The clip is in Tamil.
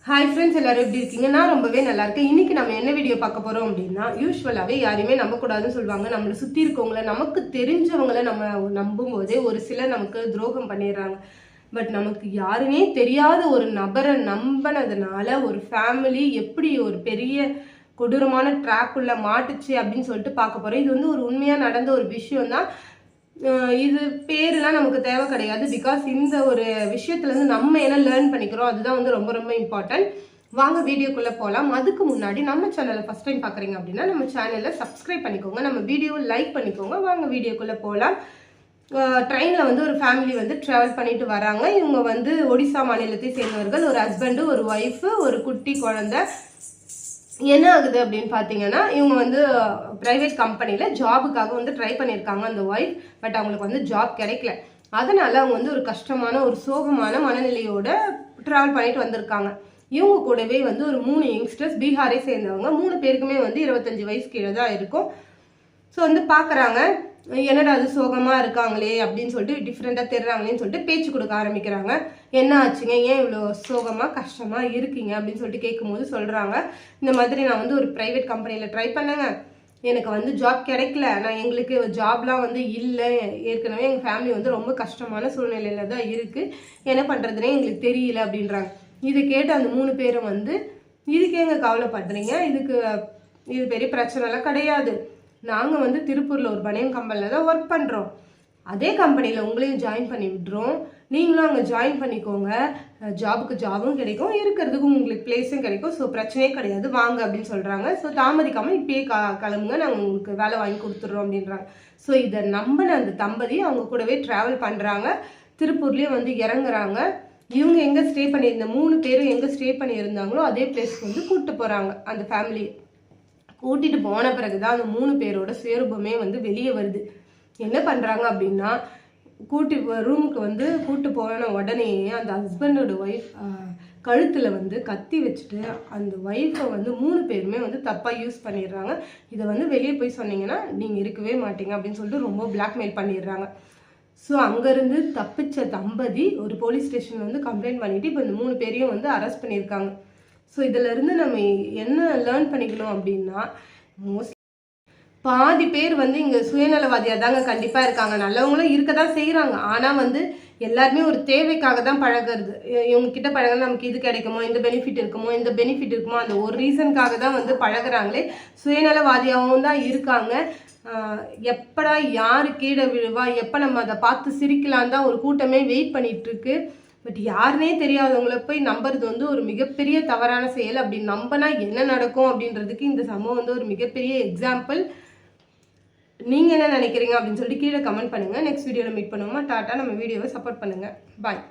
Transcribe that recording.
ஹாய் ஃப்ரெண்ட்ஸ், எல்லாரும் எப்படி இருக்கீங்க? நான் ரொம்பவே நல்லா இருக்கேன். இன்னைக்கு நம்ம என்ன வீடியோ பார்க்க போறோம் அப்படின்னா, யூஸ்வலாகவே யாரையுமே நம்பக்கூடாதுன்னு சொல்லுவாங்க. நம்மளை சுற்றி இருக்கவங்கள, நமக்கு தெரிஞ்சவங்கள நம்ம நம்பும் போதே ஒரு சிலர் நமக்கு துரோகம் பண்ணிடுறாங்க. பட் நமக்கு யாருமே தெரியாத ஒரு நபரை நம்பினதுனால ஒரு ஃபேமிலி எப்படி ஒரு பெரிய கொடூரமான ட்ராக்குள்ள மாட்டுச்சு அப்படின்னு சொல்லிட்டு பார்க்க போறோம். இது வந்து ஒரு உண்மையாக நடந்த ஒரு விஷயம் தான். இது பேருலாம் நமக்கு தேவை கிடையாது. பிகாஸ் இந்த ஒரு விஷயத்துலேருந்து நம்ம என்ன லேர்ன் பண்ணிக்கிறோம் அதுதான் வந்து ரொம்ப ரொம்ப இம்பார்ட்டன்ட். வாங்க வீடியோக்குள்ளே போகலாம். அதுக்கு முன்னாடி நம்ம சேனலை ஃபஸ்ட் டைம் பார்க்குறீங்க அப்படின்னா நம்ம சேனலை சப்ஸ்கிரைப் பண்ணிக்கோங்க, நம்ம வீடியோவை லைக் பண்ணிக்கோங்க. வாங்க வீடியோக்குள்ளே போகலாம். ட்ரெயினில் வந்து ஒரு ஃபேமிலி வந்து ட்ராவல் பண்ணிட்டு வராங்க. இவங்க வந்து ஒடிசா மாநிலத்தை சேர்ந்தவர்கள். ஒரு ஹஸ்பண்டு, ஒரு ஒய்ஃபு, ஒரு குட்டி குழந்தை. என்ன ஆகுது அப்படின்னு பார்த்தீங்கன்னா, இவங்க வந்து ப்ரைவேட் கம்பெனியில் ஜாபுக்காக வந்து ட்ரை பண்ணியிருக்காங்க அந்த ஒய்ஃப். பட் அவங்களுக்கு வந்து ஜாப் கிடைக்கல. அதனால அவங்க வந்து ஒரு கஷ்டமான ஒரு சோகமான மனநிலையோட ட்ராவல் பண்ணிட்டு வந்திருக்காங்க. இவங்க கூடவே வந்து ஒரு 3 யங்ஸ்டர்ஸ் பீகாரை சேர்ந்தவங்க. 3 பேருக்குமே வந்து 25 வயசு கீழே தான் இருக்கும். ஸோ வந்து பார்க்குறாங்க, என்னடா அது சோகமாக இருக்காங்களே அப்படின்னு சொல்லிட்டு, டிஃப்ரெண்ட்டாக தெரிறாங்களேன்னு சொல்லிட்டு பேச்சு கொடுக்க ஆரம்பிக்கிறாங்க. என்ன ஆச்சுங்க, ஏன் இவ்வளோ சோகமாக கஷ்டமாக இருக்கீங்க அப்படின்னு சொல்லிட்டு கேட்கும்போது சொல்கிறாங்க, இந்த மாதிரி நான் வந்து ஒரு ப்ரைவேட் கம்பெனியில் ட்ரை பண்ணேங்க, எனக்கு வந்து ஜாப் கிடைக்கல. நான் எங்களுக்கு ஜாப்லாம் வந்து இல்லை. ஏற்கனவே எங்கள் ஃபேமிலி வந்து ரொம்ப கஷ்டமான சூழ்நிலையில் தான் இருக்குது. என்ன பண்ணுறதுனே எங்களுக்கு தெரியல அப்படின்றாங்க. இது கேட்டு அந்த 3 பேரும் வந்து, இதுக்கு ஏங்க கவலைப்படுறீங்க, இது பெரிய பிரச்சனைலாம் கிடையாது. நாங்கள் வந்து திருப்பூரில் ஒரு பனியன் கம்பெனியில் தான் ஒர்க் பண்ணுறோம். அதே கம்பெனியில் உங்களையும் ஜாயின் பண்ணி விட்றோம். நீங்களும் அங்கே ஜாயின் பண்ணிக்கோங்க. ஜாபுக்கு ஜாபும் கிடைக்கும், இருக்கிறதுக்கும் உங்களுக்கு பிளேஸும் கிடைக்கும். ஸோ பிரச்சனையே கிடையாது, வாங்க அப்படின்னு சொல்கிறாங்க. ஸோ தாமதிக்காமல் இப்பயே கிளம்புங்க, நாங்கள் உங்களுக்கு வேலை வாங்கி கொடுத்துட்றோம் அப்படின்றாங்க. ஸோ இதை நம்பின அந்த தம்பதி அவங்க கூடவே ட்ராவல் பண்ணுறாங்க. திருப்பூர்லேயே வந்து இறங்குறாங்க. இவங்க எங்கே ஸ்டே பண்ணியிருந்த 3 பேரும் எங்கே ஸ்டே பண்ணியிருந்தாங்களோ அதே பிளேஸ்க்கு வந்து கூப்பிட்டு போகிறாங்க. அந்த ஃபேமிலி கூட்டிட்டு போன பிறகுதான் அந்த 3 பேரோட சுயரூபமே வந்து வெளியே வருது. என்ன பண்ணுறாங்க அப்படின்னா, ரூமுக்கு வந்து கூட்டு போன உடனே அந்த ஹஸ்பண்டோட ஒய்ஃப் கழுத்தில் வந்து கத்தி வச்சுட்டு அந்த ஒய்ஃபை வந்து 3 பேருமே வந்து தப்பாக யூஸ் பண்ணிடுறாங்க. இதை வந்து வெளியே போய் சொன்னீங்கன்னா நீங்கள் இருக்கவே மாட்டீங்க அப்படின்னு சொல்லிட்டு ரொம்ப பிளாக்மெயில் பண்ணிடுறாங்க. ஸோ அங்கேருந்து தப்பிச்ச தம்பதி ஒரு போலீஸ் ஸ்டேஷனில் வந்து கம்ப்ளைண்ட் பண்ணிவிட்டு இப்போ இந்த 3 பேரையும் வந்து அரெஸ்ட் பண்ணியிருக்காங்க. ஸோ இதிலிருந்து நம்ம என்ன லேர்ன் பண்ணிக்கணும் அப்படின்னா, மோஸ்ட்லி பாதி பேர் வந்து இங்கே சுயநலவாதியாக தாங்க கண்டிப்பாக இருக்காங்க. நல்லவங்களும் இருக்க தான் செய்கிறாங்க. ஆனால் வந்து எல்லாருமே ஒரு தேவைக்காக தான் பழகிறது. இவங்ககிட்ட பழகிறது நமக்கு இது கிடைக்குமோ, இந்த பெனிஃபிட் இருக்குமோ, அந்த ஒரு ரீசனுக்காக தான் வந்து பழகிறாங்களே. சுயநலவாதியாகவும் தான் இருக்காங்க. எப்படா யார் கீழே விழுவா, எப்போ நம்ம அதை பார்த்து சிரிக்கலாம் தான் ஒரு கூட்டமே வெயிட் பண்ணிகிட்ருக்கு. பட் யாருனே தெரியாதவங்கள போய் நம்புறது வந்து ஒரு மிகப்பெரிய தவறான செயல். அப்படி நம்பினா என்ன நடக்கும் அப்படின்றதுக்கு இந்த சம்பவம் வந்து ஒரு மிகப்பெரிய எக்ஸாம்பிள். நீங்கள் என்ன நினைக்கிறீங்க அப்படின்னு சொல்லிட்டு கீழே கமெண்ட் பண்ணுங்கள். நெக்ஸ்ட் வீடியோவில் மீட் பண்ணுவோமா? டாட்டா. நம்ம வீடியோவை சப்போர்ட் பண்ணுங்கள். பாய்.